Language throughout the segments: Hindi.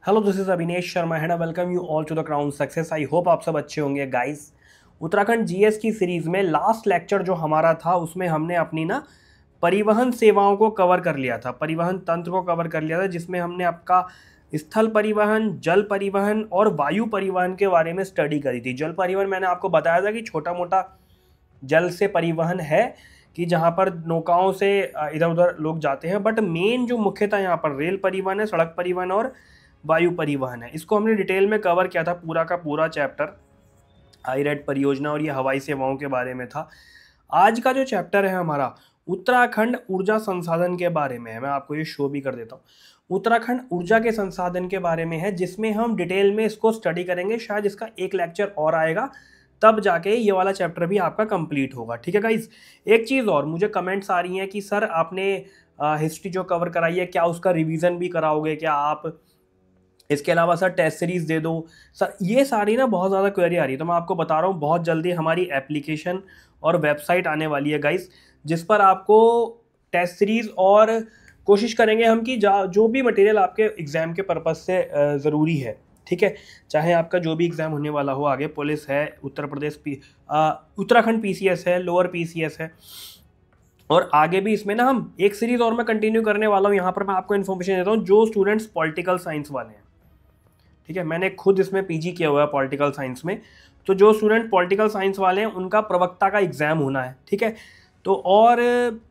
Hello, this is Avinesh Sharma and I welcome you all to the crown success. I hope आप सब अच्छे होंगे गाइस। उत्तराखंड जीएस की सीरीज में लास्ट लेक्चर जो हमारा था उसमें हमने अपनी ना परिवहन सेवाओं को कवर कर लिया था, परिवहन तंत्र को कवर कर लिया था, जिसमें हमने आपका स्थल परिवहन, जल परिवहन और वायु परिवहन के बारे में स्टडी करी थी। जल परिवहन मैंने आपको बताया था कि छोटा मोटा जल से परिवहन है कि जहाँ पर नौकाओं से इधर उधर लोग जाते हैं, बट मेन जो मुख्यतः यहाँ पर रेल परिवहन है, सड़क परिवहन और वायु परिवहन है। इसको हमने डिटेल में कवर किया था, पूरा का पूरा चैप्टर हाईरेड परियोजना और ये हवाई सेवाओं के बारे में था। आज का जो चैप्टर है हमारा उत्तराखंड ऊर्जा संसाधन के बारे में है। मैं आपको ये शो भी कर देता हूँ। उत्तराखंड ऊर्जा के संसाधन के बारे में है, जिसमें हम डिटेल में इसको स्टडी करेंगे। शायद इसका एक लेक्चर और आएगा, तब जाके ये वाला चैप्टर भी आपका कंप्लीट होगा। ठीक है गाइज। एक चीज़ और, मुझे कमेंट्स आ रही हैं कि सर आपने हिस्ट्री जो कवर कराई है क्या उसका रिवीजन भी कराओगे क्या आप, इसके अलावा सर टेस्ट सीरीज दे दो सर। ये सारी ना बहुत ज़्यादा क्वेरी आ रही है, तो मैं आपको बता रहा हूँ बहुत जल्दी हमारी एप्लीकेशन और वेबसाइट आने वाली है गाइस, जिस पर आपको टेस्ट सीरीज और कोशिश करेंगे हम कि जो भी मटेरियल आपके एग्ज़ाम के पर्पज़ से ज़रूरी है, ठीक है, चाहे आपका जो भी एग्ज़ाम होने वाला हो, आगे पुलिस है, उत्तराखंड पीसीएस है, लोअर पीसीएस है, और आगे भी इसमें ना हम एक सीरीज़ और मैं कंटिन्यू करने वाला हूँ। यहाँ पर मैं आपको इन्फॉर्मेशन देता हूँ जो स्टूडेंट्स पॉलिटिकल साइंस वाले हैं, ठीक है, मैंने खुद इसमें पीजी किया हुआ है पॉलिटिकल साइंस में, तो जो स्टूडेंट पॉलिटिकल साइंस वाले हैं उनका प्रवक्ता का एग्ज़ाम होना है, ठीक है। तो और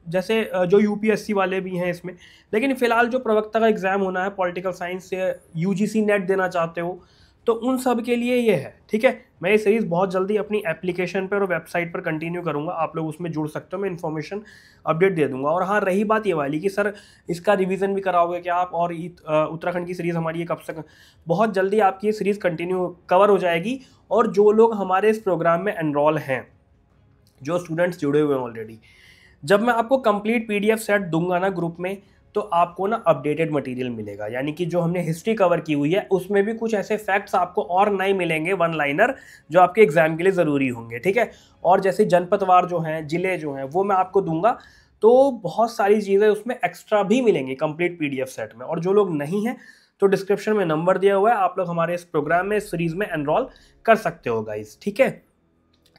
जैसे जो यूपीएससी वाले भी हैं इसमें, लेकिन फ़िलहाल जो प्रवक्ता का एग्ज़ाम होना है पॉलिटिकल साइंस से, यूजीसी नेट देना चाहते हो तो उन सब के लिए ये है, ठीक है। मैं ये सीरीज़ बहुत जल्दी अपनी एप्लीकेशन पर और वेबसाइट पर कंटिन्यू करूँगा, आप लोग उसमें जुड़ सकते हो, मैं इन्फॉर्मेशन अपडेट दे दूंगा। और हाँ, रही बात ये वाली कि सर इसका रिवीजन भी कराओगे क्या आप, और उत्तराखंड की सीरीज़ हमारी ये कब तक, बहुत जल्दी आपकी ये सीरीज़ कंटिन्यू कवर हो जाएगी। और जो लोग हमारे इस प्रोग्राम में एनरोल हैं, जो स्टूडेंट्स जुड़े हुए हैं ऑलरेडी, जब मैं आपको कंप्लीट पीडीएफ सेट दूंगा ना ग्रुप में, तो आपको ना अपडेटेड मटेरियल मिलेगा। यानी कि जो हमने हिस्ट्री कवर की हुई है उसमें भी कुछ ऐसे फैक्ट्स आपको और नहीं मिलेंगे वन लाइनर, जो आपके एग्जाम के लिए ज़रूरी होंगे, ठीक है। और जैसे जनपदवार जो हैं, जिले जो हैं, वो मैं आपको दूंगा, तो बहुत सारी चीज़ें उसमें एक्स्ट्रा भी मिलेंगी कंप्लीट पीडीएफ सेट में। और जो लोग नहीं हैं तो डिस्क्रिप्शन में नंबर दिया हुआ है, आप लोग हमारे इस प्रोग्राम में, इस सीरीज़ में एनरोल कर सकते हो गाइस, ठीक है।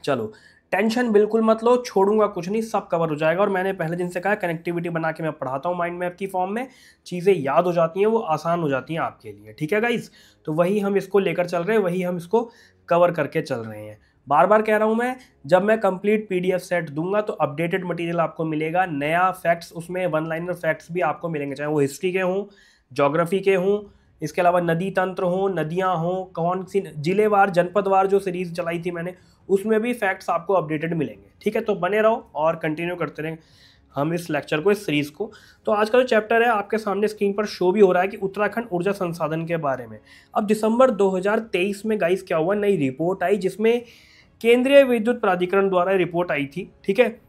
चलो, टेंशन बिल्कुल मत लो, छोड़ूंगा कुछ नहीं, सब कवर हो जाएगा। और मैंने पहले दिन से कहा, कनेक्टिविटी बना के मैं पढ़ाता हूँ माइंड मैप की फॉर्म में, चीज़ें याद हो जाती हैं, वो आसान हो जाती हैं आपके लिए, ठीक है गाइज। तो वही हम इसको लेकर चल रहे हैं, वही हम इसको कवर करके चल रहे हैं। बार बार कह रहा हूँ मैं, जब मैं कंप्लीट पीडीएफ सेट दूंगा तो अपडेटेड मटेरियल आपको मिलेगा, नया फैक्ट्स, उसमें वन लाइनर फैक्ट्स भी आपको मिलेंगे, चाहे वो हिस्ट्री के हों, ज्योग्राफी के हों, इसके अलावा नदी तंत्र हो, नदियाँ हों, कौन सी जिलेवार, जनपदवार जो सीरीज चलाई थी मैंने, उसमें भी फैक्ट्स आपको अपडेटेड मिलेंगे, ठीक है। तो बने रहो और कंटिन्यू करते रहें हम इस लेक्चर को, इस सीरीज़ को। तो आज का जो चैप्टर है आपके सामने स्क्रीन पर शो भी हो रहा है कि उत्तराखंड ऊर्जा संसाधन के बारे में। अब दिसंबर 2023 में गाइस क्या हुआ, नई रिपोर्ट आई, जिसमें केंद्रीय विद्युत प्राधिकरण द्वारा रिपोर्ट आई थी, ठीक है।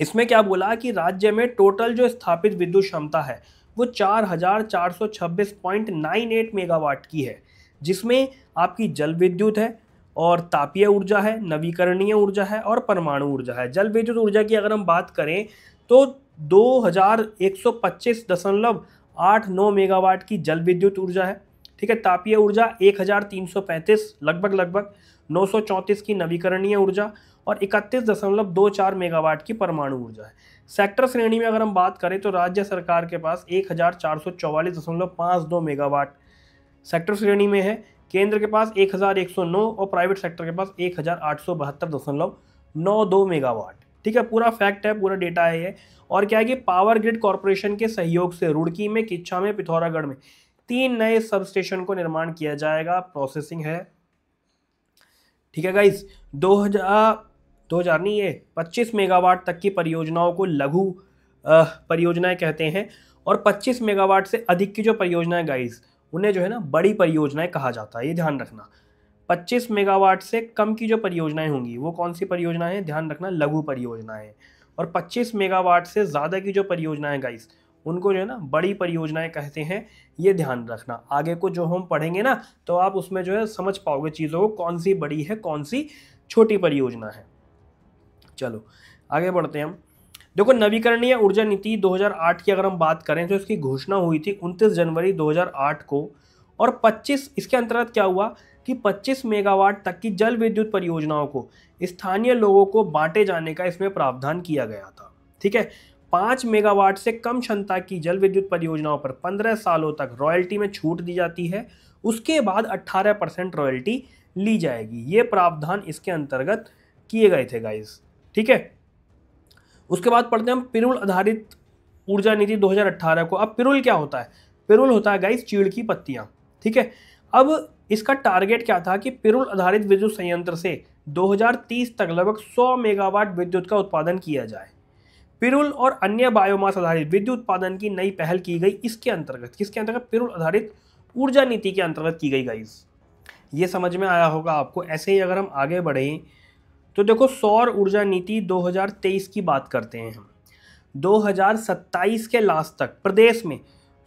इसमें क्या बोला कि राज्य में टोटल जो स्थापित विद्युत क्षमता है वो 4426.98 मेगावाट की है, जिसमें आपकी जल विद्युत है और तापीय ऊर्जा है, नवीकरणीय ऊर्जा है और परमाणु ऊर्जा है। जल विद्युत ऊर्जा की अगर हम बात करें तो 2185.89 मेगावाट की जल विद्युत ऊर्जा है, ठीक है। तापीय ऊर्जा 1335 लगभग 934 की नवीकरणीय ऊर्जा और 31.24 मेगावाट की परमाणु ऊर्जा है। सेक्टर श्रेणी में अगर हम बात करें तो राज्य सरकार के पास 1444.52 मेगावाट सेक्टर श्रेणी में है, केंद्र के पास 1109 और प्राइवेट सेक्टर के पास 1872.92 मेगावाट, ठीक है। पूरा फैक्ट है, पूरा डेटा है ये। और क्या है कि पावर ग्रिड कॉरपोरेशन के सहयोग से रुड़की में, किच्छा में, पिथौरागढ़ में 3 नए सब स्टेशन को निर्माण किया जाएगा, प्रोसेसिंग है, ठीक है गाइज। 2000 नहीं, ये 25 मेगावाट तक की परियोजनाओं को लघु परियोजनाएं कहते हैं, और 25 मेगावाट से अधिक की जो परियोजनाएं गाइज, उन्हें जो है ना बड़ी परियोजनाएं कहा जाता है, ये ध्यान रखना। 25 मेगावाट से कम की जो परियोजनाएं होंगी वो कौन सी परियोजनाएं हैं, ध्यान रखना, लघु परियोजनाएं। और 25 मेगावाट से ज़्यादा की जो परियोजनाएं गाइज, उनको जो है ना बड़ी परियोजनाएं कहते हैं, ये ध्यान रखना। आगे को जो हम पढ़ेंगे ना तो आप उसमें जो है समझ पाओगे चीज़ों को, कौन सी बड़ी है, कौन सी छोटी परियोजना है। चलो आगे बढ़ते हैं हम। देखो, नवीकरणीय ऊर्जा नीति 2008 की अगर हम बात करें तो इसकी घोषणा हुई थी 29 जनवरी 2008 को, और 25 इसके अंतर्गत क्या हुआ कि 25 मेगावाट तक की जल विद्युत परियोजनाओं को स्थानीय लोगों को बांटे जाने का इसमें प्रावधान किया गया था। ठीक है, 5 मेगावाट से कम क्षमता की जल विद्युत परियोजनाओं पर 15 सालों तक रॉयल्टी में छूट दी जाती है, उसके बाद 18% रॉयल्टी ली जाएगी। ये प्रावधान इसके अंतर्गत किए गए थे गाइस। ठीक है, उसके बाद पढ़ते हैं हम पिरूल आधारित ऊर्जा नीति 2018 को। अब पिरूल क्या होता है? पिरूल होता है गाइस चीड़ की पत्तियां। ठीक है, अब इसका टारगेट क्या था कि पिरूल आधारित विद्युत संयंत्र से 2030 तक लगभग 100 मेगावाट विद्युत का उत्पादन किया जाए। पिरूल और अन्य बायोमास आधारित विद्युत उत्पादन की नई पहल की गई इसके अंतर्गत। किसके अंतर्गत? पिरूल आधारित ऊर्जा नीति के अंतर्गत की गई गाइस। ये समझ में आया होगा आपको। ऐसे ही अगर हम आगे बढ़ें तो देखो, सौर ऊर्जा नीति 2023 की बात करते हैं हम। 2027 के लास्ट तक प्रदेश में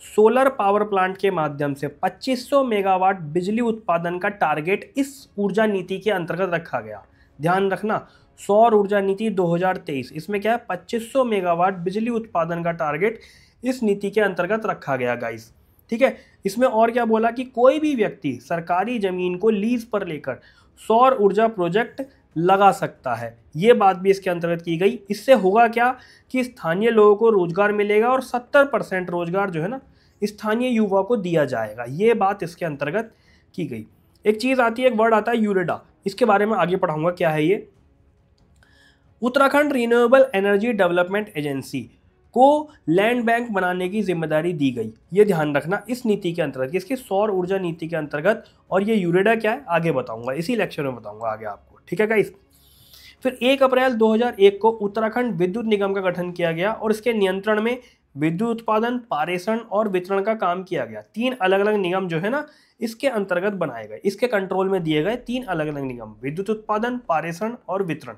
सोलर पावर प्लांट के माध्यम से 2500 मेगावाट बिजली उत्पादन का टारगेट इस ऊर्जा नीति के अंतर्गत रखा गया। ध्यान रखना, सौर ऊर्जा नीति 2023, इसमें क्या है? 2500 मेगावाट बिजली उत्पादन का टारगेट इस नीति के अंतर्गत रखा गया गाइस। ठीक है, इसमें और क्या बोला कि कोई भी व्यक्ति सरकारी जमीन को लीज पर लेकर सौर ऊर्जा प्रोजेक्ट लगा सकता है। ये बात भी इसके अंतर्गत की गई। इससे होगा क्या कि स्थानीय लोगों को रोजगार मिलेगा और 70% रोजगार जो है ना स्थानीय युवा को दिया जाएगा। ये बात इसके अंतर्गत की गई। एक चीज आती है, एक वर्ड आता है यूरेडा। इसके बारे में आगे पढ़ाऊंगा क्या है ये। Uttarakhand renewable energy development agency को लैंड बैंक बनाने की जिम्मेदारी दी गई। ये ध्यान रखना इस नीति के अंतर्गत, इसकी सौर ऊर्जा नीति के अंतर्गत। और ये यूरेडा क्या है आगे बताऊंगा, इसी लेक्चर में बताऊंगा आगे आपको। ठीक है गाइस। फिर 1 अप्रैल 2001 को उत्तराखंड विद्युत निगम का गठन किया गया और इसके नियंत्रण में विद्युत उत्पादन, पारेषण और वितरण का काम किया गया। 3 अलग अलग निगम जो है ना इसके अंतर्गत बनाए गए, इसके कंट्रोल में दिए गए 3 अलग अलग निगम, विद्युत उत्पादन, पारेषण और वितरण।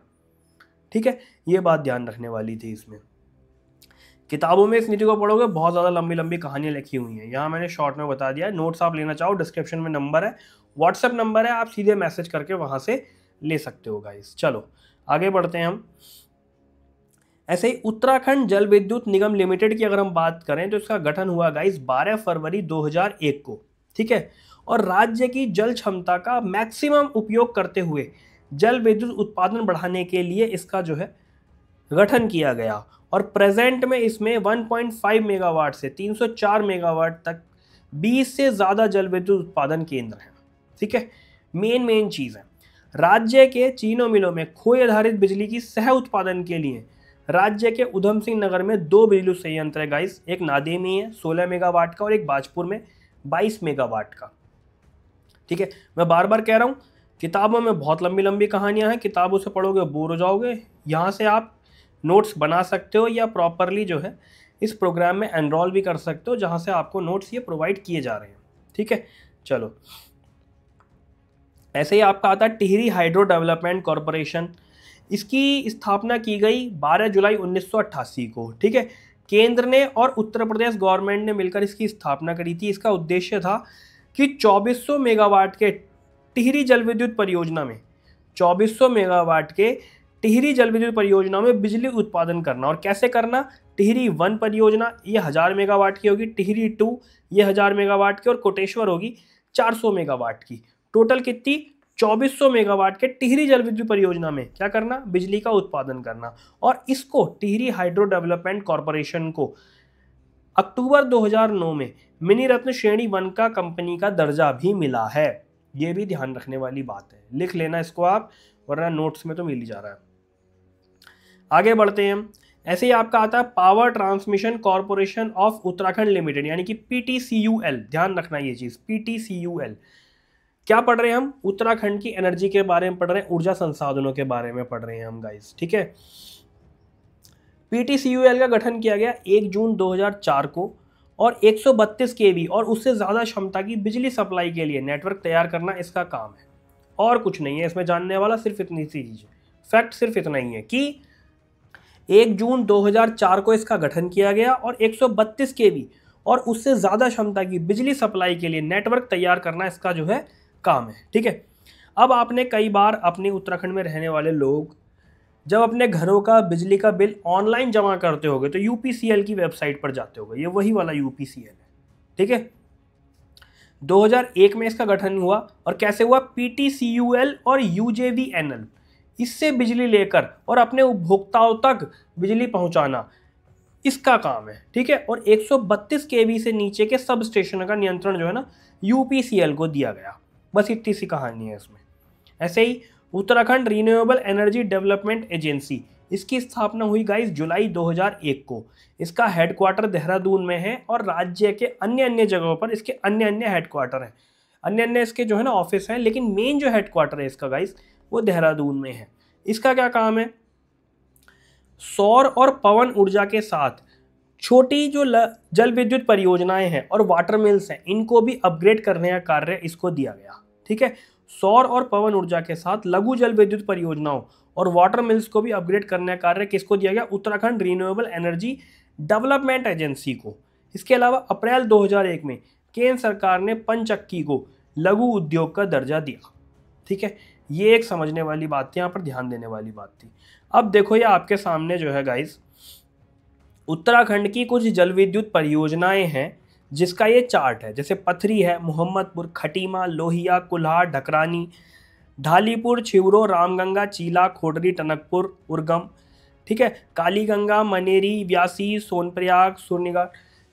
ठीक है, ये बात ध्यान रखने वाली थी। इसमें किताबों में इस नीति को पढ़ोगे बहुत ज़्यादा लंबी लंबी कहानियाँ लिखी हुई हैं। यहाँ मैंने शॉर्ट में बता दिया है। नोट्स आप लेना चाहो डिस्क्रिप्शन में नंबर है, व्हाट्सएप नंबर है, आप सीधे मैसेज करके वहाँ से ले सकते हो गाइस। चलो आगे बढ़ते हैं हम। ऐसे ही उत्तराखंड जल विद्युत निगम लिमिटेड की अगर हम बात करें तो इसका गठन हुआ गाइस 12 फरवरी 2001 को। ठीक है, और राज्य की जल क्षमता का मैक्सिमम उपयोग करते हुए जल विद्युत उत्पादन बढ़ाने के लिए इसका जो है गठन किया गया। और प्रेजेंट में इसमें 1.5 मेगावाट से 304 मेगावाट तक 20 से ज़्यादा जल विद्युत उत्पादन केंद्र हैं। ठीक है, मेन चीज़ है, राज्य के चीनों मिलों में खोई आधारित बिजली की सह उत्पादन के लिए राज्य के उधम सिंह नगर में 2 बिजली संयंत्र है गाइस। एक नादेड़ में है 16 मेगावाट का और एक बाजपुर में 22 मेगावाट का। ठीक है, मैं बार बार कह रहा हूँ किताबों में बहुत लंबी लंबी कहानियां हैं, किताबों से पढ़ोगे बोर हो जाओगे। यहाँ से आप नोट्स बना सकते हो या प्रॉपरली जो है इस प्रोग्राम में एनरोल भी कर सकते हो जहाँ से आपको नोट्स ये प्रोवाइड किए जा रहे हैं। ठीक है, चलो ऐसे ही आपका आता है टिहरी हाइड्रो डेवलपमेंट कॉरपोरेशन। इसकी स्थापना की गई 12 जुलाई 1988 को। ठीक है, केंद्र ने और उत्तर प्रदेश गवर्नमेंट ने मिलकर इसकी स्थापना करी थी। इसका उद्देश्य था कि 2400 मेगावाट के टिहरी जल विद्युत परियोजना में 2400 मेगावाट के टिहरी जल विद्युत परियोजना में बिजली उत्पादन करना। और कैसे करना? टिहरी 1 परियोजना ये 1000 मेगावाट की होगी, टिहरी 2 ये 1000 मेगावाट की और कोटेश्वर होगी 400 मेगावाट की। टोटल कितनी? 2400 मेगावाट के टिहरी जल विद्युत परियोजना में क्या करना? बिजली का उत्पादन करना। और इसको टिहरी हाइड्रो डेवलपमेंट कॉरपोरेशन को अक्टूबर 2009 में मिनी रत्न श्रेणी 1 का कंपनी का दर्जा भी मिला है। ये भी ध्यान रखने वाली बात है, लिख लेना इसको आप, वरना नोट्स में तो मिल ही जा रहा है। आगे बढ़ते हैं हम। ऐसे ही आपका आता है power transmission corporation of Uttarakhand limited यानी कि PTCUL। ध्यान रखना ये चीज, PTCUL क्या पढ़ रहे हैं हम? उत्तराखंड की एनर्जी के बारे में पढ़ रहे हैं, ऊर्जा संसाधनों के बारे में पढ़ रहे हैं हम गाइस। ठीक है, PTCUL का गठन किया गया 1 जून 2004 को और 132 kV और उससे ज़्यादा क्षमता की बिजली सप्लाई के लिए नेटवर्क तैयार करना इसका काम है। और कुछ नहीं है इसमें जानने वाला, सिर्फ इतनी सी चीज़ है। फैक्ट सिर्फ इतना ही है कि 1 जून 2004 को इसका गठन किया गया और 132 kV और उससे ज़्यादा क्षमता की बिजली सप्लाई के लिए नेटवर्क तैयार करना इसका जो है काम है। ठीक है, अब आपने कई बार अपने उत्तराखंड में रहने वाले लोग जब अपने घरों का बिजली का बिल ऑनलाइन जमा करते होगे तो UPCL की वेबसाइट पर जाते होगे, ये वही वाला UPCL है। ठीक है, 2001 में इसका गठन हुआ और कैसे हुआ, PTCUL और UJVNL, इससे बिजली लेकर और अपने उपभोक्ताओं तक बिजली पहुंचाना इसका काम है, ठीक है। और 132 केवी से नीचे के सब स्टेशन का नियंत्रण जो है ना UPCL को दिया गया। बस इतनी सी कहानी है इसमें। ऐसे ही Uttarakhand renewable energy development agency, इसकी स्थापना हुई गाइस जुलाई 2001 को। इसका हेडक्वार्टर देहरादून में है और राज्य के अन्य अन्य जगहों पर इसके अन्य अन्य हेडक्वार्टर हैं, अन्य अन्य इसके जो है ना ऑफिस हैं, लेकिन मेन जो हेडक्वार्टर है इसका गाइस वो देहरादून में है। इसका क्या काम है, सौर और पवन ऊर्जा के साथ छोटी जो जल विद्युत परियोजनाएं हैं और वाटर मिल्स हैं, इनको भी अपग्रेड करने का कार्य इसको दिया गया, ठीक है। सौर और पवन ऊर्जा के साथ लघु जल विद्युत परियोजनाओं और वाटर मिल्स को भी अपग्रेड करने का कार्य किसको दिया गया, Uttarakhand renewable energy development agency को। इसके अलावा अप्रैल 2001 में केंद्र सरकार ने पंचक्की को लघु उद्योग का दर्जा दिया, ठीक है। ये एक समझने वाली बात थी, यहाँ पर ध्यान देने वाली बात थी। अब देखो ये आपके सामने जो है गाइस उत्तराखंड की कुछ जल विद्युत परियोजनाएं हैं जिसका ये चार्ट है। जैसे पथरी है, मोहम्मदपुर, खटीमा, लोहिया, कुल्हाड़, ढकरानी, ढालीपुर, छिवरो, रामगंगा, चीला, खोडरी, टनकपुर, उर्गम, ठीक है, कालीगंगा, मनेरी, व्यासी, सोनप्रयाग, सुरनीगढ़,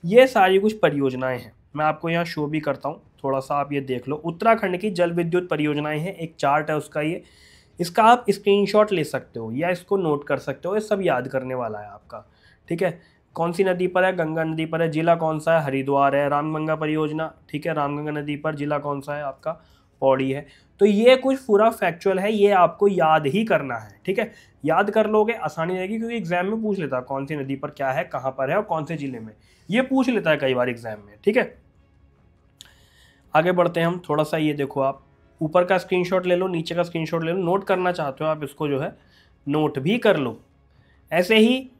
ये सारी कुछ परियोजनाएं हैं। मैं आपको यहाँ शो भी करता हूँ, थोड़ा सा आप ये देख लो। उत्तराखंड की जल विद्युत परियोजनाएं हैं, एक चार्ट है उसका ये, इसका आप स्क्रीनशॉट ले सकते हो या इसको नोट कर सकते हो, ये सब याद करने वाला है आपका, ठीक है। कौन सी नदी पर है, गंगा नदी पर है, जिला कौन सा है, हरिद्वार है। रामगंगा परियोजना, ठीक है, रामगंगा नदी पर, जिला कौन सा है आपका, पौड़ी है। तो ये कुछ पूरा फैक्चुअल है, ये आपको याद ही करना है, ठीक है। याद कर लोगे आसानी रहेगी, क्योंकि एग्जाम में पूछ लेता है कौन सी नदी पर क्या है, कहाँ पर है और कौन से जिले में, ये पूछ लेता है कई बार एग्जाम में, ठीक है। आगे बढ़ते हैं हम, थोड़ा सा ये देखो, आप ऊपर का स्क्रीनशॉट ले लो, नीचे का स्क्रीनशॉट ले लो, नोट करना चाहते हो आप इसको जो है नोट भी कर लो। ऐसे ही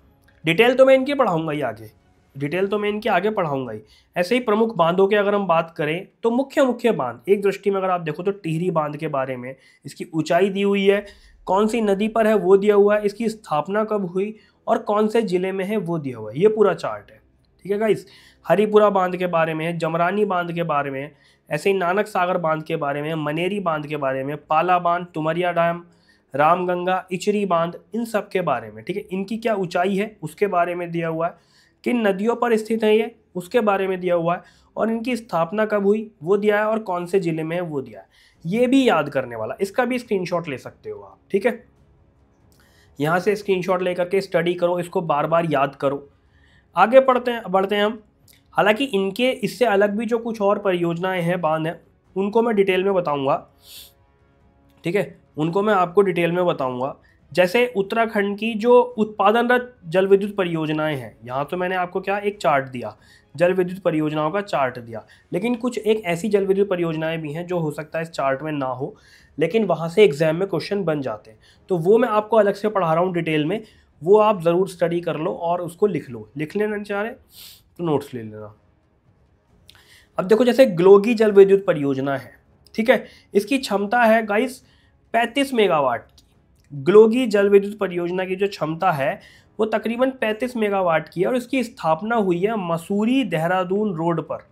डिटेल तो मैं इनकी पढ़ाऊंगा ही आगे, डिटेल तो मैं इनके आगे पढ़ाऊंगा ही। ऐसे ही प्रमुख बांधों के अगर हम बात करें तो मुख्य बांध एक दृष्टि में अगर आप देखो तो टिहरी बांध के बारे में, इसकी ऊंचाई दी हुई है, कौन सी नदी पर है वो दिया हुआ है, इसकी स्थापना कब हुई और कौन से जिले में है वो दिया हुआ है, ये पूरा चार्ट है, ठीक है गाइस। हरिपुरा बांध के बारे में है, जमरानी बांध के बारे में, ऐसे ही नानक सागर बांध के बारे में, मनेरी बांध के बारे में, पाला बांध, तुमरिया डैम, रामगंगा, इचरी बांध, इन सब के बारे में, ठीक है। इनकी क्या ऊंचाई है उसके बारे में दिया हुआ है, किन नदियों पर स्थित है ये उसके बारे में दिया हुआ है, और इनकी स्थापना कब हुई वो दिया है, और कौन से जिले में है वो दिया है। ये भी याद करने वाला, इसका भी स्क्रीनशॉट ले सकते हो आप, ठीक है। यहाँ से स्क्रीनशॉट लेकर के स्टडी करो, इसको बार बार याद करो। आगे बढ़ते हैं हम। हालांकि इनके इससे अलग भी जो कुछ और परियोजनाएं हैं, बांध हैं, उनको मैं डिटेल में बताऊंगा, ठीक है, उनको मैं आपको डिटेल में बताऊंगा। जैसे उत्तराखंड की जो उत्पादनरत जल विद्युत परियोजनाएं हैं, यहाँ तो मैंने आपको क्या एक चार्ट दिया, जल विद्युत परियोजनाओं का चार्ट दिया, लेकिन कुछ एक ऐसी जल विद्युत परियोजनाएं भी हैं जो हो सकता है इस चार्ट में ना हो, लेकिन वहाँ से एग्जाम में क्वेश्चन बन जाते हैं, तो वो मैं आपको अलग से पढ़ा रहा हूँ डिटेल में, वो आप ज़रूर स्टडी कर लो और उसको लिख लो। लिख लेना चाह रहे तो नोट्स ले लेना। अब देखो जैसे ग्लोगी जल विद्युत परियोजना है, ठीक है, इसकी क्षमता है गाइस 35 मेगावाट की। ग्लोगी जल विद्युत परियोजना की जो क्षमता है वो तकरीबन 35 मेगावाट की है, और इसकी स्थापना हुई है मसूरी देहरादून रोड पर।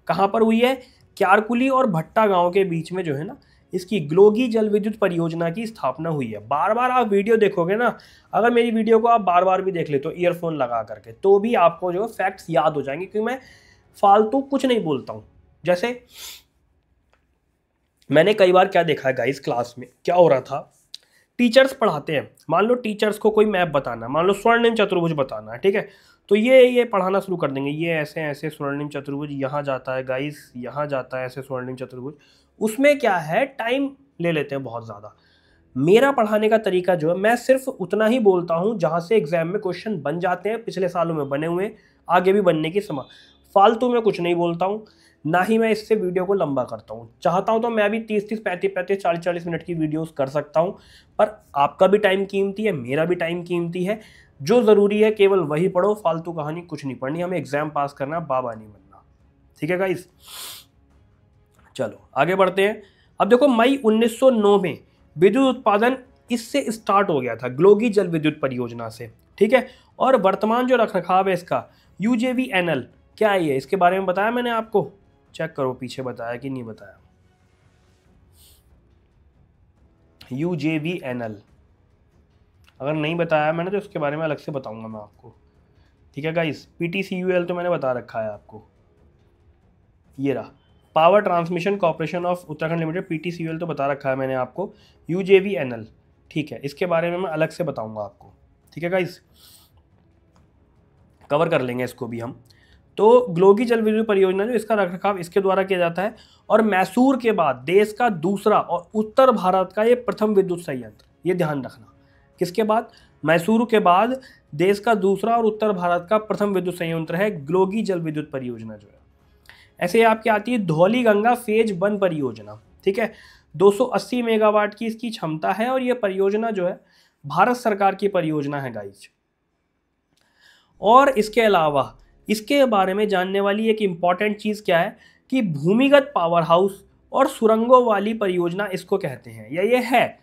कहाँ पर हुई है, क्यारकुली और भट्टा गांव के बीच में जो है ना, इसकी ग्लोगी जल विद्युत परियोजना की स्थापना हुई है। बार बार आप वीडियो देखोगे ना, अगर मेरी वीडियो को आप बार बार भी देख लेते हो ईयरफोन लगा करके, तो भी आपको जो फैक्ट्स याद हो जाएंगे, क्योंकि मैं फालतू कुछ नहीं बोलता हूँ। जैसे मैंने कई बार क्या देखा है गाइस, क्लास में क्या हो रहा था, टीचर्स पढ़ाते हैं, मान लो टीचर्स को कोई मैप बताना, मान लो स्वर्णिम चतुर्भुज बताना है, ठीक है, तो ये पढ़ाना शुरू कर देंगे, ये ऐसे ऐसे स्वर्णिम चतुर्भुज यहाँ जाता है गाइस, यहाँ जाता है ऐसे स्वर्णिम चतुर्भुज। उसमें क्या है, टाइम ले लेते हैं बहुत ज़्यादा। मेरा पढ़ाने का तरीका जो है, मैं सिर्फ उतना ही बोलता हूँ जहाँ से एग्जाम में क्वेश्चन बन जाते हैं, पिछले सालों में बने हुए, आगे भी बनने की संभावना। फालतू में कुछ नहीं बोलता हूँ, ना ही मैं इससे वीडियो को लंबा करता हूँ। चाहता हूँ तो मैं भी 30-30, 35-35, 40-40 मिनट की वीडियोस कर सकता हूँ, पर आपका भी टाइम कीमती है, मेरा भी टाइम कीमती है। जो ज़रूरी है केवल वही पढ़ो, फालतू कहानी कुछ नहीं पढ़नी, हमें एग्जाम पास करना, बाबा नहीं बनना, ठीक है गाइस। चलो आगे बढ़ते हैं। अब देखो मई 1909 में विद्युत उत्पादन इससे स्टार्ट हो गया था, ग्लोगी जल विद्युत परियोजना से, ठीक है। और वर्तमान जो रखरखाव है इसका UJVNL क्या है, ये इसके बारे में बताया मैंने आपको, चेक करो पीछे बताया कि नहीं बताया। UJVNL अगर नहीं बताया मैंने तो इसके बारे में अलग से बताऊंगा मैं आपको, ठीक है गाइस। PTCUL तो मैंने बता रखा है आपको, ये रहा power transmission corporation of Uttarakhand limited, PTCUL तो बता रखा है मैंने आपको। UJVNL ठीक है, इसके बारे में मैं अलग से बताऊंगा आपको, ठीक है गाइस, कवर कर लेंगे इसको भी हम। तो ग्लोगी जल विद्युत परियोजना जो इसका रखरखाव इसके द्वारा किया जाता है, और मैसूर के बाद देश का दूसरा और उत्तर भारत का ये प्रथम विद्युत संयंत्र, ये ध्यान रखना। किसके बाद? मैसूर के बाद देश का दूसरा और उत्तर भारत का प्रथम विद्युत संयंत्र है ग्लोगी जल विद्युत परियोजना जो है। ऐसे आपकी आती है धौली गंगा फेज 1 परियोजना, ठीक है, 280 मेगावाट की इसकी क्षमता है, और ये परियोजना जो है भारत सरकार की परियोजना है गाइज। और इसके अलावा इसके बारे में जानने वाली एक इंपॉर्टेंट चीज क्या है कि भूमिगत पावर हाउस और सुरंगों वाली परियोजना इसको कहते हैं, या ये है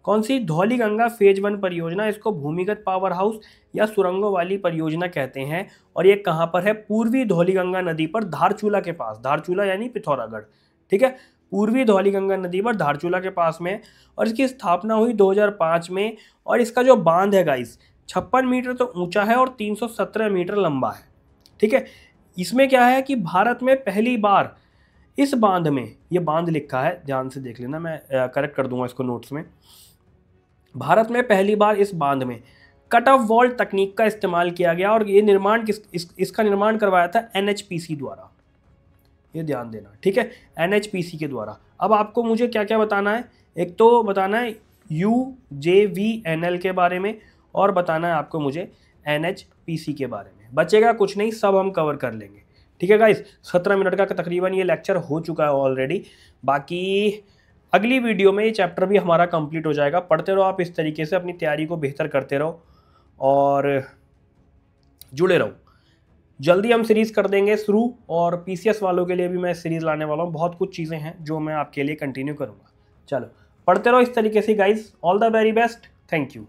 कौन सी? धौली गंगा फेज 1 परियोजना, इसको भूमिगत पावर हाउस या सुरंगों वाली परियोजना कहते हैं। और ये कहाँ पर है? पूर्वी धौली गंगा नदी पर धारचूला के पास, धारचूला यानी पिथौरागढ़, ठीक है, पूर्वी धौली गंगा नदी पर धारचूला के पास में। और इसकी स्थापना हुई 2005 में, और इसका जो बांध है गाइस 56 मीटर तो ऊंचा है और 317 मीटर लंबा है, ठीक है। इसमें क्या है कि भारत में पहली बार इस बांध में, ये बांध लिखा है ध्यान से देख लेना, मैं करेक्ट कर दूंगा इसको नोट्स में। भारत में पहली बार इस बांध में कट ऑफ वॉल तकनीक का इस्तेमाल किया गया, और ये निर्माण इसका निर्माण करवाया था NHPC द्वारा, ये ध्यान देना, ठीक है, NHPC के द्वारा। अब आपको मुझे क्या क्या बताना है? एक तो बताना है UJVNL के बारे में, और बताना है आपको मुझे NHPC के बारे में। बचेगा कुछ नहीं, सब हम कवर कर लेंगे, ठीक है गाइस। 17 मिनट का तकरीबन ये लेक्चर हो चुका है ऑलरेडी। बाकी अगली वीडियो में ये चैप्टर भी हमारा कंप्लीट हो जाएगा। पढ़ते रहो आप इस तरीके से, अपनी तैयारी को बेहतर करते रहो और जुड़े रहो। जल्दी हम सीरीज़ कर देंगे शुरू, और PCS वालों के लिए भी मैं सीरीज़ लाने वाला हूँ। बहुत कुछ चीज़ें हैं जो मैं आपके लिए कंटिन्यू करूँगा। चलो पढ़ते रहो इस तरीके से guys. All the very best, thank you.